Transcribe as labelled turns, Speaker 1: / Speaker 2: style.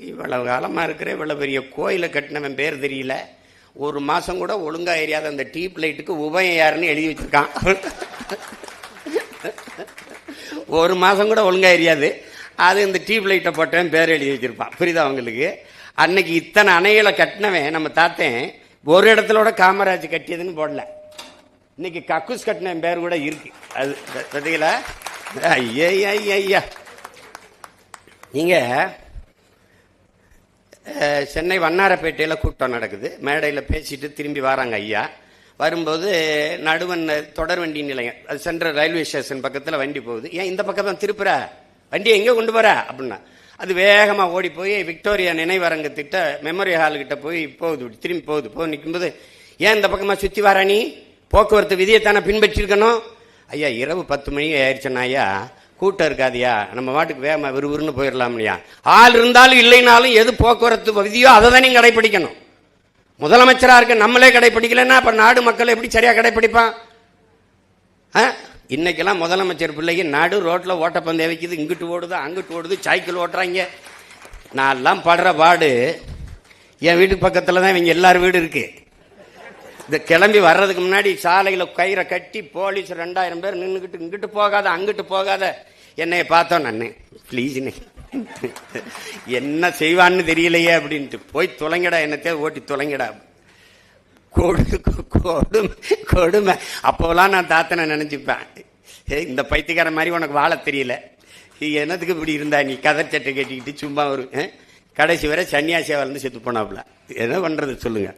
Speaker 1: இவ்வளவு காலமாக இருக்கிற இவ்வளோ பெரிய கோயிலை கட்டினவன் பேர் தெரியல. ஒரு மாதம் கூட ஒழுங்காக எரியாத அந்த டீப் லைட்டுக்கு உபயம் யாருன்னு எழுதி வச்சிருக்கான். ஒரு மாதம் கூட ஒழுங்காக எரியாது, அது இந்த டியூப் லைட்டை போட்டவன் பேர் எழுதி வச்சிருப்பான். புரியுதா அவங்களுக்கு? அன்னைக்கு இத்தனை அணைகளை கட்டினவன் நம்ம தாத்தன் ஒரு இடத்துல காமராஜ் கட்டியதுன்னு போடல. இன்னைக்கு கக்கூஸ் கட்டினவன் பேர் கூட இருக்கு. அது பார்த்தீங்களா? ஐயா ஐயா, நீங்க சென்னை வண்ணாரப்பேட்டையில் கூட்டம் நடக்குது. மேடையில் பேசிட்டு திரும்பி வராங்க ஐயா. வரும்போது நடுவன் தொடர் வண்டி நிலையம், அது சென்ட்ரல் ரயில்வே ஸ்டேஷன் பக்கத்தில் வண்டி போகுது. ஏன் இந்த பக்கம் தான் திருப்புற, வண்டியை எங்கே கொண்டு போற அப்படின்னா, அது வேகமாக ஓடி போய் விக்டோரியா நினைவரங்கத்திட்ட மெமரி ஹால்கிட்ட போய் போகுது, திரும்பி போகுது நிற்கும்போது, ஏன் இந்த பக்கமாக சுற்றி வர, நீ போக்குவரத்து விதியை தானே பின்பற்றிருக்கணும். ஐயா இரவு 10 மணி ஆயிடுச்சுன்னா ஐயா கூட்டம் இருக்காதியா, நம்ம வாட்டுக்கு வேகமாக விறுவிறுன்னு போயிடலாம் இல்லையா. ஆள் இருந்தாலும் இல்லைனாலும் எது போக்குவரத்து விதியோ அதை தான் நீங்கள் கடைப்பிடிக்கணும். முதலமைச்சராக இருக்க நம்மளே கடைப்பிடிக்கலன்னா அப்ப நாடு மக்கள் எப்படி சரியா கடைப்பிடிப்பான்? இன்னைக்கெல்லாம் முதலமைச்சர் பிள்ளைக்கு நாடு ரோட்ல ஓட்டப்பந்தயம் வைக்குது, இங்கிட்டு ஓடுது அங்கிட்டு ஓடுது, சைக்கிள் ஓட்டுறாங்க. நான் எல்லாம் படுற பாடு. என் வீட்டு பக்கத்துல தான் இவங்க எல்லாரும் வீடு இருக்கு. இந்த கிளம்பி வர்றதுக்கு முன்னாடி சாலையில கயிறை கட்டி போலீஸ் 2000 பேர் நின்றுக்கிட்டு, இங்கிட்டு போகாத அங்கிட்டு போகாத. என்னைய பார்த்தோம் நான், ப்ளீஸ் என்ன செய்வான்னு தெரியலையே அப்படின்ட்டு, போய் தொலைங்கடா, என்னத்தே ஓட்டி தொலைங்கடா. கொடுமை. அப்போலாம் நான் தாத்தனை நினைச்சுப்பேன், இந்த பைத்தியக்கார மாதிரி உனக்கு வாழ தெரியல, என்னத்துக்கு இப்படி இருந்தா நீ கதை சட்டை கட்டிக்கிட்டு சும்மா ஒரு கடைசி வரை சன்னியாசியா வந்து செத்து போனாப்புல. என்ன பண்றது சொல்லுங்க.